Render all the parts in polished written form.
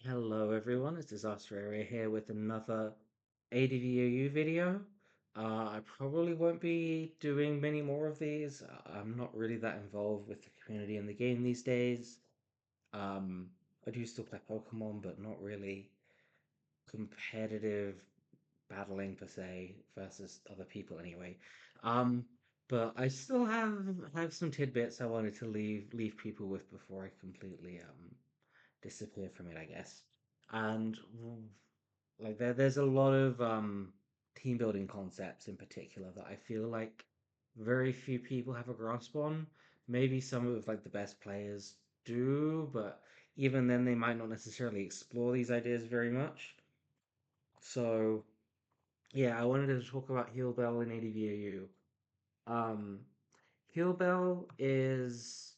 Hello everyone, it's Disaster Area here with another ADV OU video. I probably won't be doing many more of these. I'm not really that involved with the community in the game these days. Um, I do still play Pokemon, but not really competitive battling per se versus other people anyway. Um, but I still have some tidbits I wanted to leave people with before I completely disappear from it, I guess. And like there's a lot of team building concepts in particular that I feel like very few people have a grasp on. Maybe some of like the best players do, but even then they might not necessarily explore these ideas very much. So yeah, I wanted to talk about Heal Bell in ADVAU. Um, Heal Bell is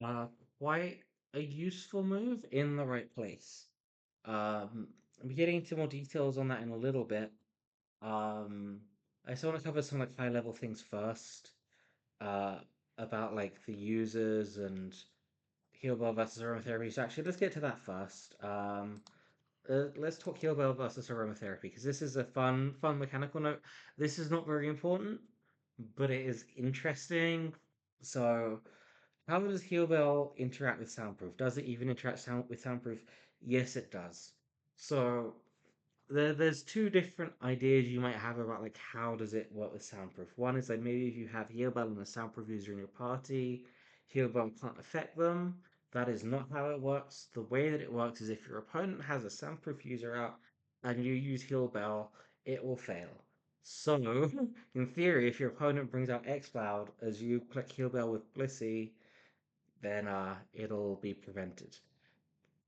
uh, quite a useful move in the right place. Um, I'm getting into more details on that in a little bit. Um, I just want to cover some like high level things first, uh, about like the users and heal bell versus aromatherapy. So actually, let's get to that first. Let's talk heal bell versus aromatherapy because this is a fun mechanical note. This is not very important, but it is interesting. So, how does heal bell interact with soundproof? Does it even interact with soundproof? Yes, it does. So there's two different ideas you might have about like how does it work with soundproof. One is like maybe if you have Healbell and a soundproof user in your party, Healbell can't affect them. That is not how it works. The way that it works is if your opponent has a soundproof user out and you use Healbell, it will fail. So, in theory, if your opponent brings out Xcloud as you click Healbell with Blissey, then it'll be prevented.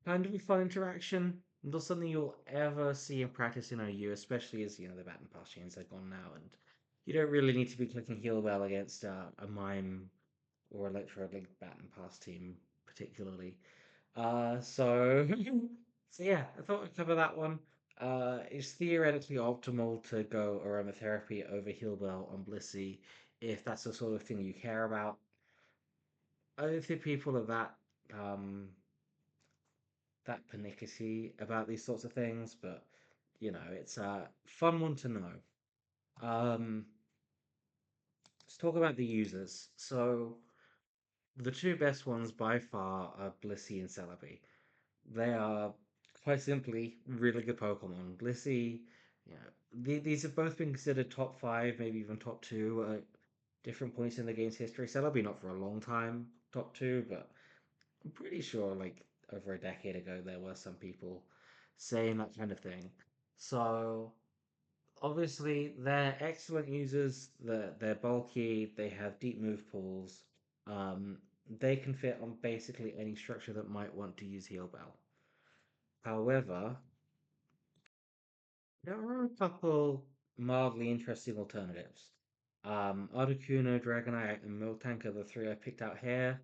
Kind of a fun interaction. Not something you'll ever see in practice in OU, especially as the bat and pass chains are gone now, and you don't really need to be clicking heal well against a mime or electro link bat and pass team particularly. So so yeah, I thought I'd cover that one. It's theoretically optimal to go aromatherapy over heal bell on Blissey if that's the sort of thing you care about. I don't think people are that pernickety about these sorts of things, but it's a fun one to know. Um, let's talk about the users. So the two best ones by far are Blissey and Celebi. They are quite simply really good Pokemon. Blissey, these have both been considered top five, maybe even top two at different points in the game's history. Celebi not for a long time, top two, but I'm pretty sure like over a decade ago there were some people saying that kind of thing. So obviously they're excellent users. They're bulky. They have deep move pools. They can fit on basically any structure that might want to use Heal Bell. However, there are a couple mildly interesting alternatives. Articuno, Dragonite, and Miltank are the three I picked out here.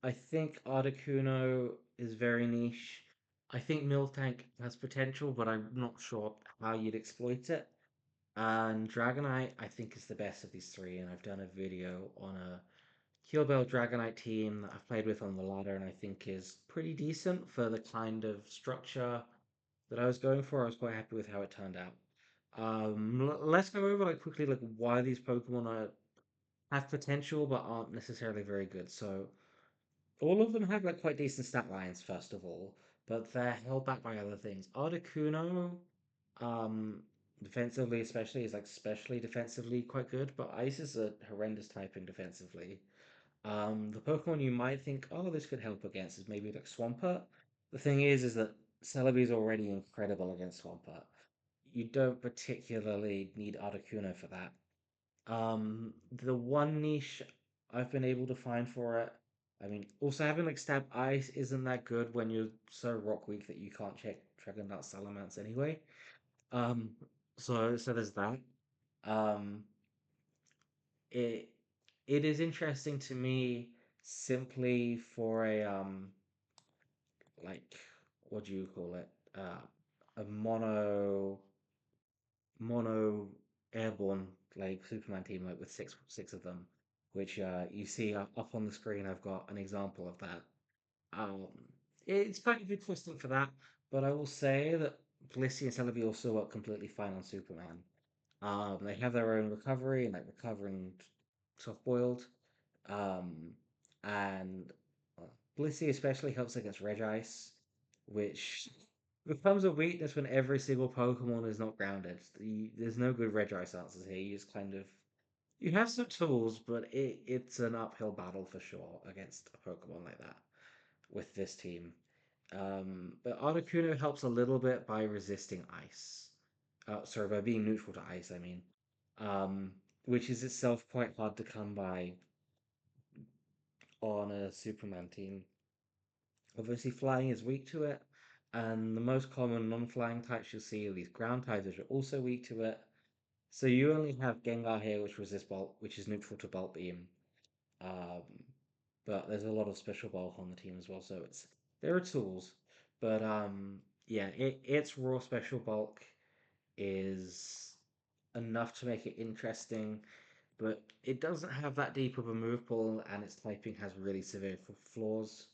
I think Articuno is very niche. I think Miltank has potential, but I'm not sure how you'd exploit it. And Dragonite, I think, is the best of these three, and I've done a video on a Healbell Dragonite team that I've played with on the ladder, and I think is pretty decent for the kind of structure that I was going for. I was quite happy with how it turned out. Let's go over like quickly like why these Pokemon have potential but aren't necessarily very good. So all of them have like quite decent stat lines, first of all, but they're held back by other things. Articuno, um, defensively especially, is like especially defensively quite good, but Ice is a horrendous typing defensively. The Pokemon you might think, oh, this could help against is maybe like Swampert. The thing is that Celebi is already incredible against Swampert. You don't particularly need Articuno for that. The one niche I've been able to find for it, I mean, also having like stab ice isn't that good when you're so rock weak that you can't check Dragon Dart Salamence anyway. Um, so there's that. Um, it it is interesting to me simply for a like what do you call it? A mono airborne like Superman team like with six of them, which you see up on the screen. I've got an example of that. Um, It's kind of interesting for that, but I will say that Blissey and Celebi also work completely fine on Superman. They have their own recovery and like recovering soft boiled. Um, and Blissey especially helps against Red Ice, which becomes a weakness when every single Pokemon is not grounded. There's no good Red Ice answers here. You just kind of you have some tools, but it's an uphill battle for sure against a Pokemon like that with this team. But Articuno helps a little bit by resisting ice. Sorry, by being neutral to ice, I mean. Um, which is itself quite hard to come by on a Superman team. Obviously, flying is weak to it, and the most common non-flying types you'll see are these ground types, which are also weak to it. So you only have Gengar here, which resists bulk, which is neutral to bulk beam. Um, but there's a lot of special bulk on the team as well, so it's there are tools, but yeah, its raw special bulk is enough to make it interesting, but it doesn't have that deep of a move pool, and its typing has really severe flaws.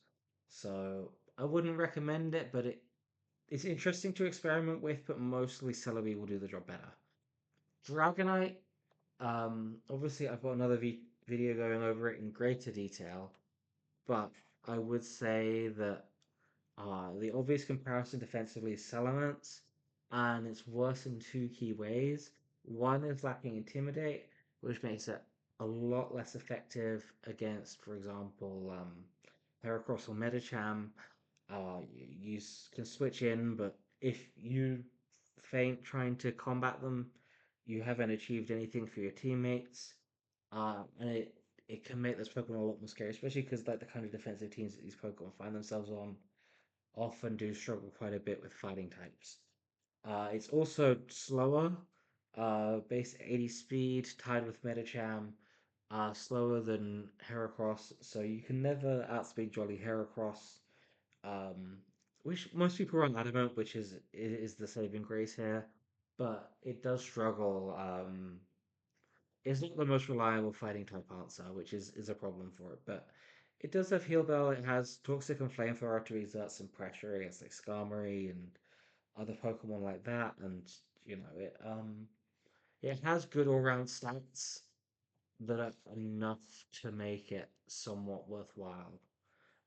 So I wouldn't recommend it, but it's interesting to experiment with, but mostly Celebi will do the job better. Dragonite, obviously I've got another video going over it in greater detail, but I would say that the obvious comparison defensively is Salamence, and it's worse in two key ways. One is lacking Intimidate, which makes it a lot less effective against, for example, Heracross or Medicham. You can switch in, but if you faint trying to combat them, you haven't achieved anything for your teammates. And it can make this Pokemon a lot more scary, especially because like the kind of defensive teams that these Pokemon find themselves on often do struggle quite a bit with fighting types. It's also slower, base 80 speed, tied with Medicham, slower than Heracross, so you can never outspeed Jolly Heracross, um, which most people run Adamant, which is the saving grace here, but it does struggle. It's not the most reliable fighting type answer, which is a problem for it, but it does have Heal Bell. It has Toxic and Flamethrower to exert some pressure against like Skarmory and other Pokemon like that, and it has good all round stats that are enough to make it somewhat worthwhile.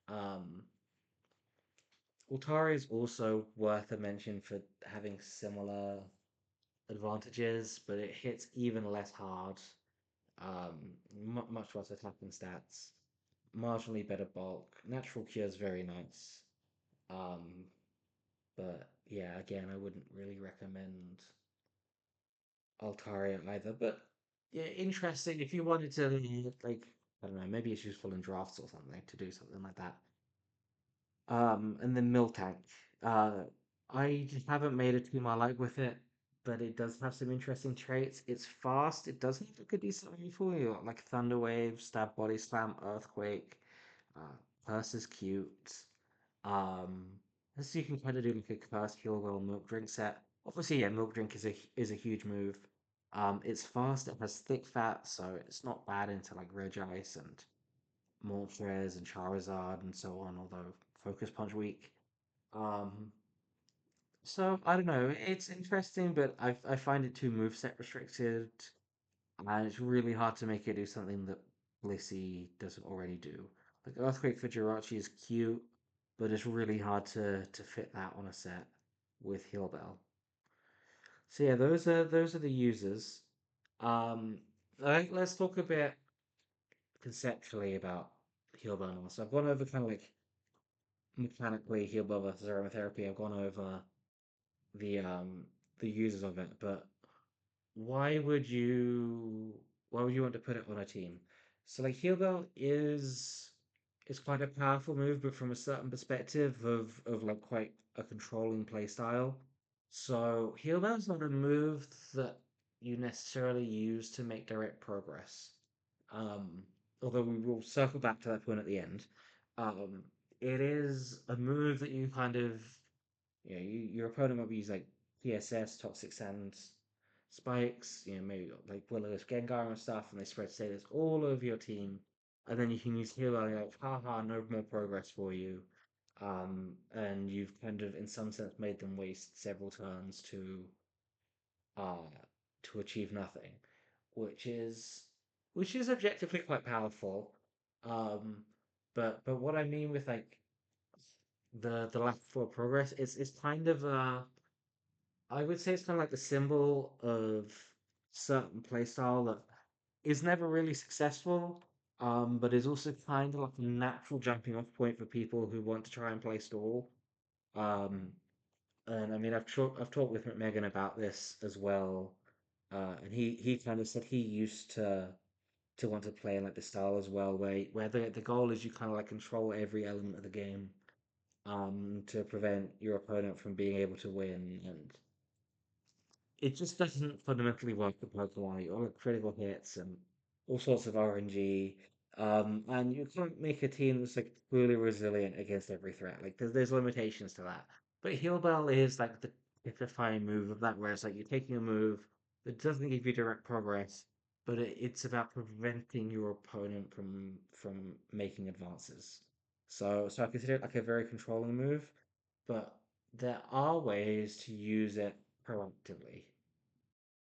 Um, Ultari is also worth a mention for having similar advantages, but it hits even less hard. Much worse attacking stats, marginally better bulk. Natural Cure is very nice. Um, but yeah, again, I wouldn't really recommend Altaria either. But yeah, interesting. If you wanted to, like, I don't know, maybe it's useful in drafts or something to do something like that. And then Miltank. Uh, I just haven't made a team I like with it, but it does have some interesting traits. It's fast. It does have like a decent rifle. You got like Thunder Wave, Stab Body Slam, Earthquake. Curse is cute. Um, so you can kind of do like a Curse Heal Well Milk Drink set. Obviously, yeah, Milk Drink is a huge move. It's fast. It has thick fat, so it's not bad into like Regice and Moltres and Charizard and so on, although Focus Punch weak. Um, so I don't know. It's interesting, but I find it too moveset restricted, and it's really hard to make it do something that Blissey doesn't already do. Like Earthquake for Jirachi is cute, but it's really hard to fit that on a set with Heal Bell. So yeah, those are the users. Um, let's talk a bit conceptually about Heal Bell now. So I've gone over kind of like mechanically heal blood versus aromatherapy. I've gone over the um the uses of it, but why would you why would you want to put it on a team? So like heal bell is quite a powerful move, but from a certain perspective of like quite a controlling play style. So heal bell is not a move that you necessarily use to make direct progress. Um, Although we will circle back to that point at the end. Um, it is a move that you kind of, your opponent might use like PSS, Toxic Sands, Spikes, maybe like Willow's Gengar and stuff, and they spread status all over your team. And then you can use Heal Bell, and you're like, haha, no more progress for you. and you've kind of, in some sense, made them waste several turns uh, to achieve nothing, which is which is objectively quite powerful. Um, but what I mean with like the lack of forward progress is kind of I would say it's kind of like the symbol of certain playstyle that is never really successful, but is also kind of like a natural jumping off point for people who want to try and play stall. Um, and I mean, I've talked with Megan about this as well, and he kind of said he used to want to play in like the style as well, where the goal is you kind of like control every element of the game, to prevent your opponent from being able to win, and it just doesn't fundamentally work with Pokemon. You all have critical hits and all sorts of RNG. And you can't make a team that's like truly resilient against every threat. Like there's limitations to that. But Heal Bell is like the typifying move of that, where it's like you're taking a move that doesn't give you direct progress, but it's about preventing your opponent from making advances. So I consider it like a very controlling move, but there are ways to use it proactively.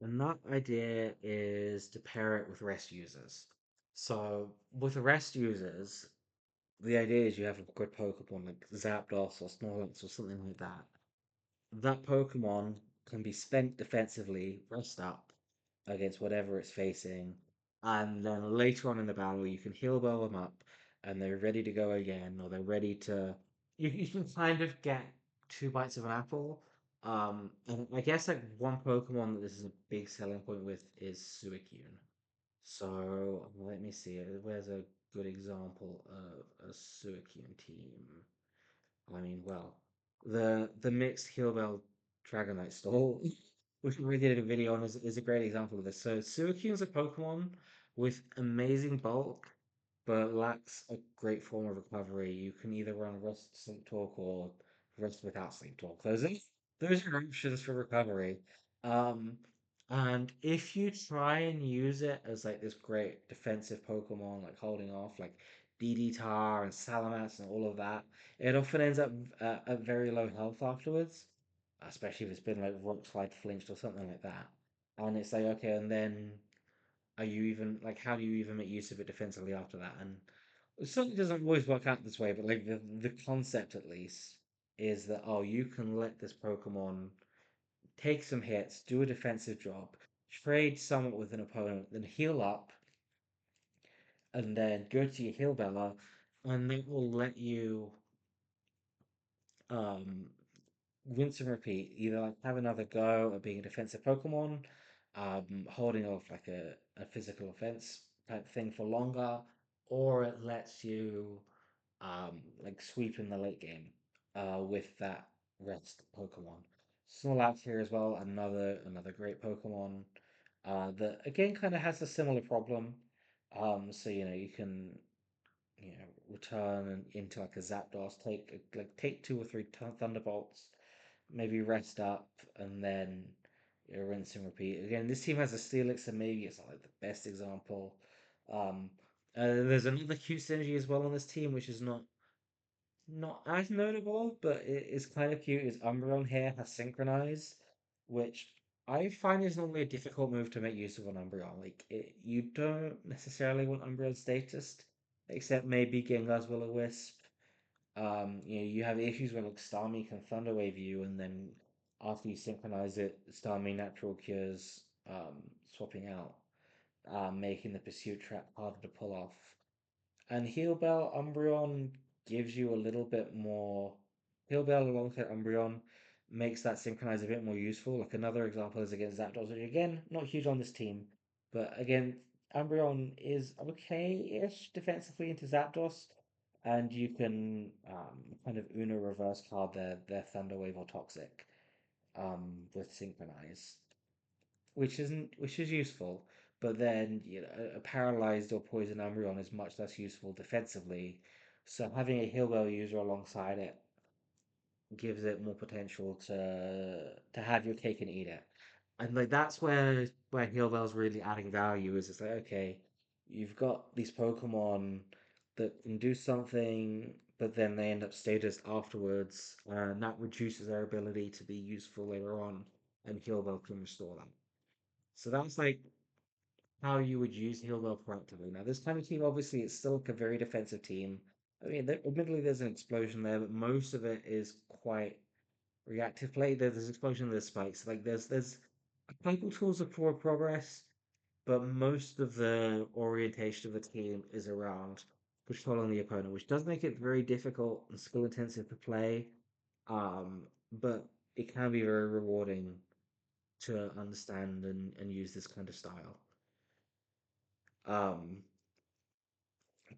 And that idea is to pair it with REST users. So with REST users, the idea is you have a good Pokemon like Zapdos or Snorlax or something like that. That Pokemon can be spent defensively, rest up against whatever it's facing, and then later on in the battle you can heal bell them up and they're ready to go again, or they're ready to you can kind of get two bites of an apple. And I guess like one Pokemon that this is a big selling point with is Suicune. So let me see. Where's a good example of a Suicune team? I mean, well, the mixed Healbell Dragonite stall, which we did a video on, is a great example of this. So Suicune's a Pokemon with amazing bulk, but lacks a great form of recovery. You can either run Rest Sleep Talk or Rest without Sleep Talk. Those are options for recovery. Um, and if you try and use it as like this great defensive Pokemon, like holding off like DD-Tar and Salamence and all of that, it often ends up at very low health afterwards, especially if it's been like rock slide flinched or something like that. And it's like, okay, and then are you even like, how do you even make use of it defensively after that? And it certainly doesn't always work out this way, but like the concept at least is that, oh, you can let this Pokemon take some hits, do a defensive job, trade somewhat with an opponent, then heal up, and then go to your heal Bella, and that will let you um rinse and repeat. Either like have another go at being a defensive Pokemon, holding off like a physical offense type thing for longer, or it lets you like sweep in the late game with that rest Pokemon. Snorlax here as well, another great Pokemon that again kind of has a similar problem. So you know you can return into like a Zapdos, take two or three Thunderbolts, maybe rest up, and then rinse and repeat. Again, this team has a Steelix, so maybe it's not like the best example. Um, there's another cute synergy as well on this team, which is not as notable, but it is kind of cute. Is Umbreon here has Synchronize, which I find is normally a difficult move to make use of on Umbreon. You don't necessarily want Umbreon status, except maybe Gengar's Will-O-Wisp. You have issues where like Starmie can Thunder Wave you, and then after you synchronize it, Starmie natural cures, swapping out, making the pursuit trap harder to pull off. And Heal Bell Umbreon gives you a little bit more. Heal Bell alongside Umbreon makes that synchronize a bit more useful. Like another example is against Zapdos, which again, not huge on this team, but again, Umbreon is okay-ish defensively into Zapdos, and you can kind of Uno reverse card their Thunder Wave or Toxic with Synchronize, which is useful. But then a paralyzed or poisoned Umbreon is much less useful defensively. So having a Heal user alongside it gives it more potential to have your cake and eat it. And like that's where Heal Bell's really adding value is it's like, okay, you've got these Pokemon that can do something but then they end up status afterwards, and that reduces their ability to be useful later on, and Heal Bell can restore them. So that's like how you would use Heal Bell proactively. Now, this kind of team, obviously, it's still like a very defensive team. I mean, admittedly, there's an explosion there, but most of it is quite reactive play. There's explosion, there's spikes. Like there's a couple tools of forward progress, but most of the orientation of the team is around controlling the opponent, which does make it very difficult and skill intensive to play. But it can be very rewarding to understand and use this kind of style. Um,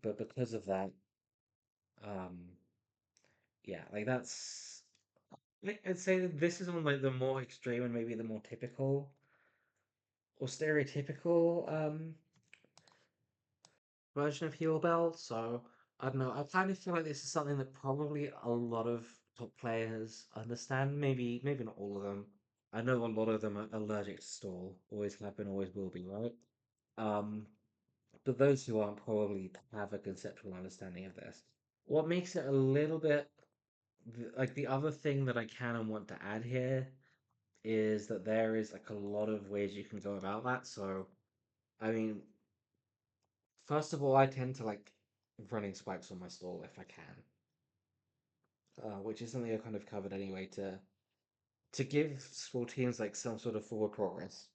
but because of that, um, yeah, like that's I'd say that this is on like the more extreme and maybe the more typical or stereotypical version of Heal Bell. So I don't know. I kind of feel like this is something that probably a lot of top players understand. Maybe not all of them. I know a lot of them are allergic to stall. Always have been, always will be, right? Um, but those who aren't probably have a conceptual understanding of this. What makes it a little bit like the other thing that I can and want to add here is that there is like a lot of ways you can go about that. So, I mean, first of all, I tend to like running spikes on my stall if I can, which is something I kind of covered anyway to give small teams like some sort of forward progress.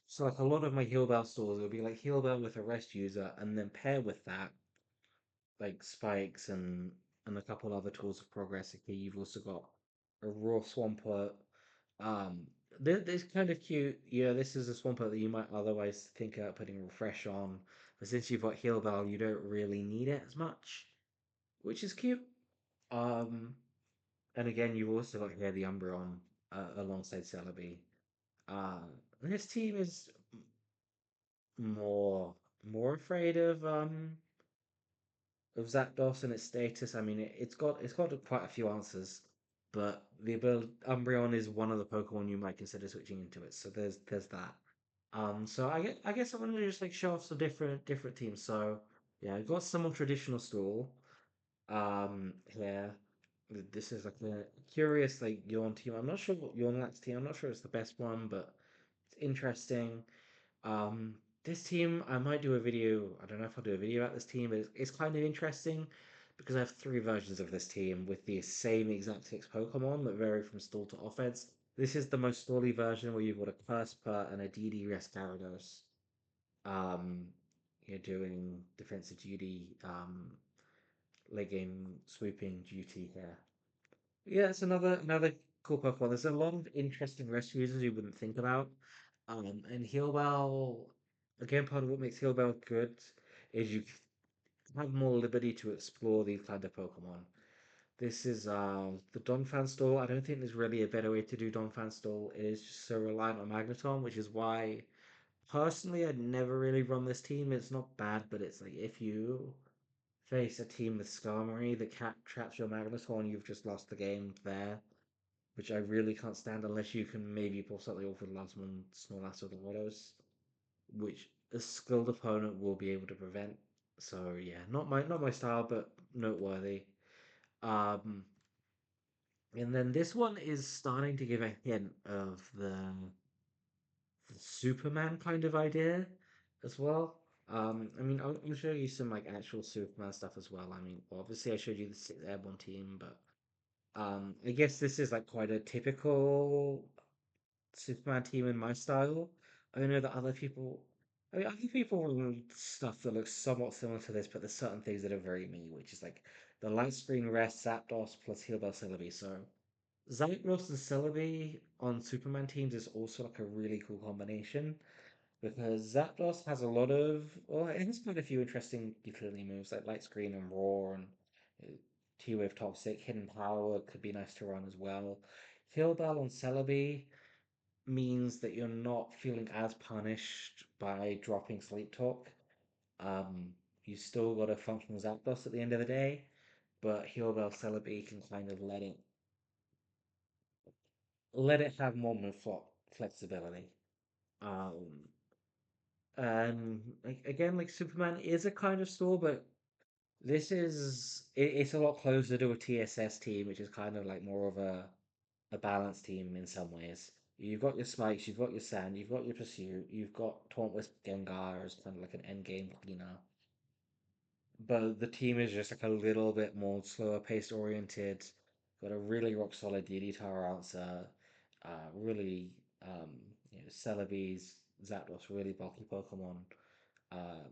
So like a lot of my heal bell stalls will be like heal bell with a rest user, and then pair with that like spikes and a couple other tools of progress. Okay, you've also got a raw swampert. Um, this kind of cute. Yeah, this is a swampert that you might otherwise think about putting refresh on, but since you've got heal bell, you don't really need it as much, which is cute. Um, and again, you've also got here the Umbreon alongside Celebi. Uh, this team is more more afraid of Zapdos and its status. I mean, it's got quite a few answers, but the ability Umbreon is one of the Pokemon you might consider switching into it. So there's that. So I guess I'm gonna just like show off some different teams. So yeah, I've got some more traditional stool. Here. This is like a curious like Yawn team. I'm not sure what Yawn team. I'm not sure it's the best one, but it's interesting. Um, this team, I might do a video. I don't know if I'll do a video about this team, but it's kind of interesting because I have three versions of this team with the same exact six Pokemon that vary from stall to offense. This is the most stally version where you've got a Curse and a DD Rest Gyarados. Um, you're doing defensive duty, late game sweeping duty here. Yeah, it's another cool Pokemon. There's a lot of interesting rescue users you wouldn't think about. And Healwell, again, part of what makes Healwell good is you have more liberty to explore these kind of Pokemon. This is the Donphan stall. I don't think there's really a better way to do Donphan stall. It is just so reliant on Magneton, which is why personally I'd never really run this team. It's not bad, but it's like if you face a team with Skarmory that traps your Magneton, you've just lost the game there, which I really can't stand unless you can maybe pull something off with last one Snorlax or the Waddles, which a skilled opponent will be able to prevent. So yeah, not my style, but noteworthy. Um, and then this one is starting to give a hint of the Superman kind of idea as well. I mean, I'll show you some like actual Superman stuff as well. I mean, obviously I showed you the Sixth Airborne team, but I guess this is like quite a typical Superman team in my style. I know that other people run stuff that looks somewhat similar to this, but there's certain things that are very me, which is like the light screen rest Zapdos plus Heal Bell Celebi. So Zapdos and Celebi on Superman teams is also like a really cool combination because Zapdos has a lot of, well, it has quite a few interesting utility moves like light screen and roar and uh, T-Wave Toxic, Hidden Power could be nice to run as well. Heal Bell on Celebi means that you're not feeling as punished by dropping Sleep Talk. Um, you still got to function as Zapdos at the end of the day, but Heal Bell Celebi can kind of let it have more flexibility. Um, again, like Superman is a kind of store, but It's a lot closer to a TSS team, which is kind of like more of a balanced team in some ways. You've got your Smikes, you've got your Sand, you've got your Pursuit, you've got Tauntless Gengar as kind of like an end game cleaner. But the team is just like a little bit more slower pace oriented. Got a really rock solid DD Tower answer. Really, Celebi's, Zapdos, really bulky Pokemon. Um,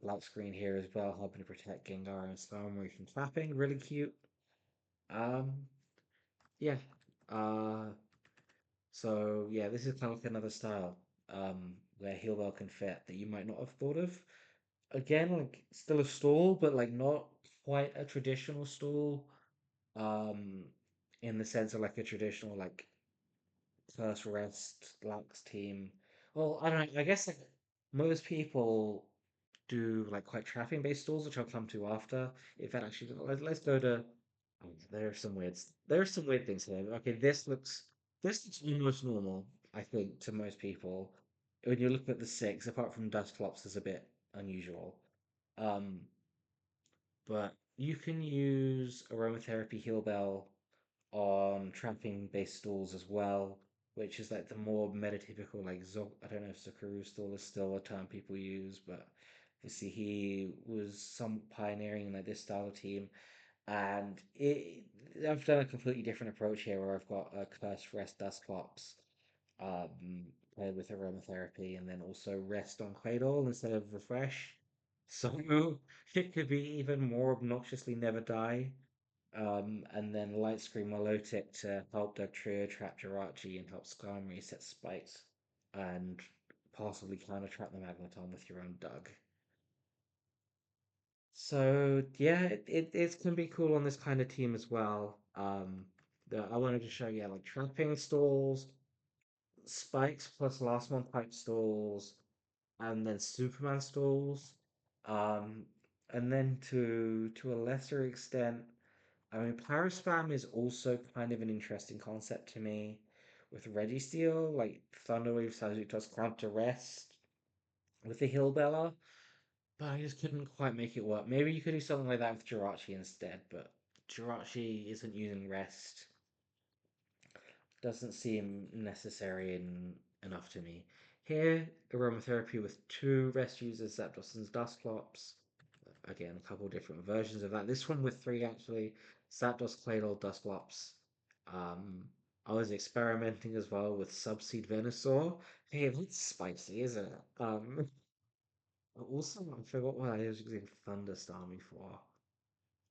Light Screen here as well, helping to protect Gengar and Skarmory from clapping. Really cute. Um, yeah. Uh, so yeah, this is kind of like another style where Heal Bell can fit that you might not have thought of. Again, like still a stall, but like not quite a traditional stall. Um, in the sense of like a traditional like first rest Lux team. Well, I don't know. I guess like most people do like quite trapping based stalls, which I'll come to after. If that actually, let's go to. Oh, there are some weird things here. Okay, this looks almost normal, I think, to most people. When you look at the six, apart from Dusclops, is a bit unusual. Um, but you can use aromatherapy heal bell on tramping based stalls as well, which is like the more metatypical like I don't know if Sakura stall is still a term people use, but you see he was some pioneering like this style of team, and I've done a completely different approach here where I've got a Curse Rest Dusclops um, paired with aromatherapy, and then also rest on Claydol instead of refresh. So it could be even more obnoxiously never die. And then Light Screen Milotic to help their trio trap Jirachi and help Skarm reset spikes and possibly counter trap the Magneton with your own Doug. So yeah, it can be cool on this kind of team as well. I wanted to show you like trapping stalls, spikes plus last month type stalls, and then Superman stalls. Um, and then to a lesser extent, I mean, Paraspam is also kind of an interesting concept to me. With Registeel, like Thunderwave Sagittarius Clamp to Rest with the Hillbella, but I just couldn't quite make it work. Maybe you could do something like that with Jirachi instead, but Jirachi isn't using Rest. Doesn't seem necessary enough to me. Here, aromatherapy with two rest users, Zapdos and Dusclops. Again, a couple different versions of that. This one with three actually. Zapdos, Claydol, Dusclops. Um, I was experimenting as well with Subseed Venusaur. Hey, that's spicy, isn't it? Also, I forgot what I was using Thunderstormy for.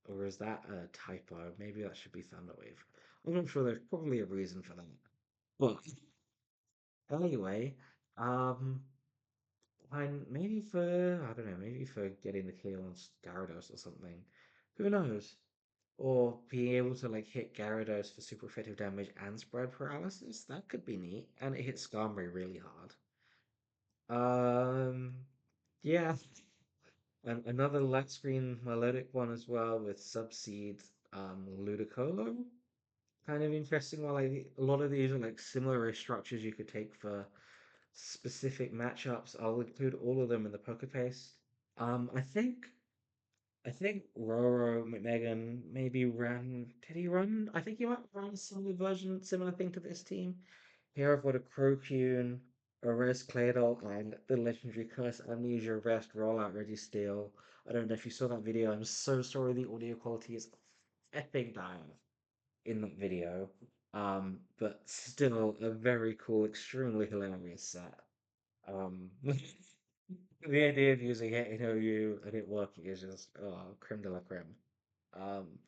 Or is that a typo? Maybe that should be Thunderwave. I'm not sure. There's probably a reason for that. But anyway, um, and maybe for I don't know, maybe for getting the kill on Gyarados or something. Who knows? Or being able to like hit Gyarados for super effective damage and spread paralysis. That could be neat. And it hits Skarmory really hard. Yeah. And another Light Screen Melodic one as well with Subseed Ludicolo. Kind of interesting. While like a lot of these are like similar structures you could take for specific matchups. I'll include all of them in the poker paste. I think Roro McMegan maybe ran. Did he run? I think he might run a similar thing to this team. Here I've got a Crocune, a Res Claydol, and the legendary Curse Amnesia Rest Rollout Ready Steel. I don't know if you saw that video. I'm so sorry the audio quality is effing dire in that video. But still a very cool, extremely hilarious set. The idea of using it in OU and it working is just creme de la creme. Um,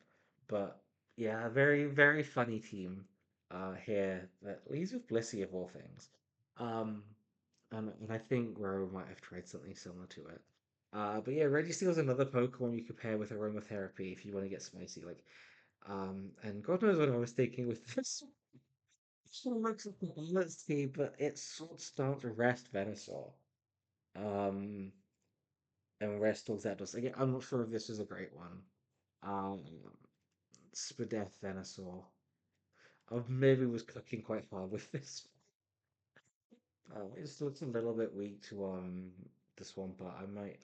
but yeah, a very very funny team here that leads with Blissey of all things. Um, and I think Rowe might have tried something similar to it. But yeah, Registeel's another Pokemon you could pair with aromatherapy if you want to get spicy. And God knows what I was thinking with this. This one looks like a balance team, but it's Sword Stance Rest Venusaur. Um, and Rest all Zapdos. Again, I'm not sure if this is a great one. Um, Spadef Venusaur. I maybe was cooking quite hard with this. It just looks a little bit weak to this one, but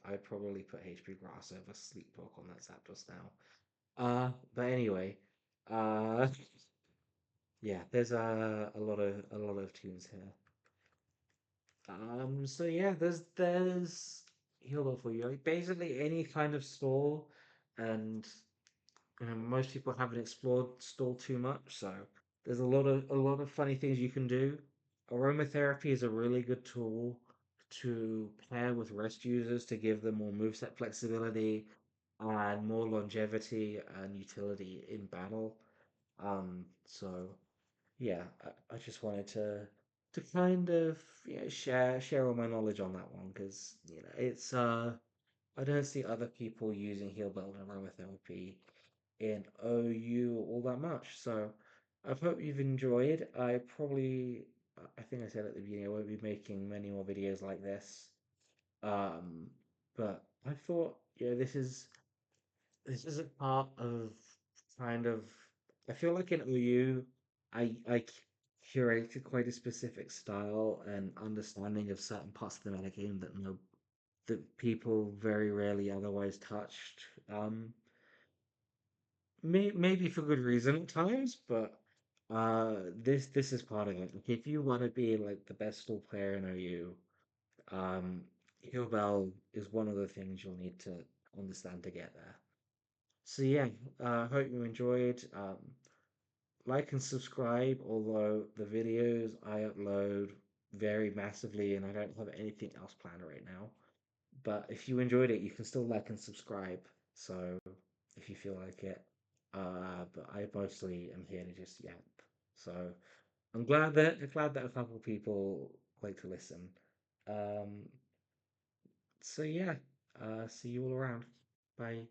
I'd probably put HP Grass over Sleepwalk on that Zapdos now. But anyway, uh, yeah, there's a lot of tunes here. So yeah, there's Heal for you. Like, basically any kind of stall, and most people haven't explored stall too much, so there's a lot of funny things you can do. Aromatherapy is a really good tool to pair with rest users to give them more moveset flexibility and more longevity and utility in battle. So yeah, I just wanted to kind of share all my knowledge on that one because it's I don't see other people using heal belt and aromatherapy in OU all that much. So I hope you've enjoyed. I think I said at the beginning I won't be making many more videos like this. Um, but I thought this is a part of kind of I feel like in OU curated quite a specific style and understanding of certain parts of the metagame that no that people very rarely otherwise touched. Maybe for good reason at times, but this is part of it. Like, if you want to be like the best stall player in OU, um, Heal Bell is one of the things you'll need to understand to get there. So yeah, hope you enjoyed. Like and subscribe, although the videos I upload vary massively and I don't have anything else planned right now. But if you enjoyed it, you can still like and subscribe. So if you feel like it. But I mostly am here to just yap. So glad that a couple of people like to listen. Um, so yeah, see you all around. Bye.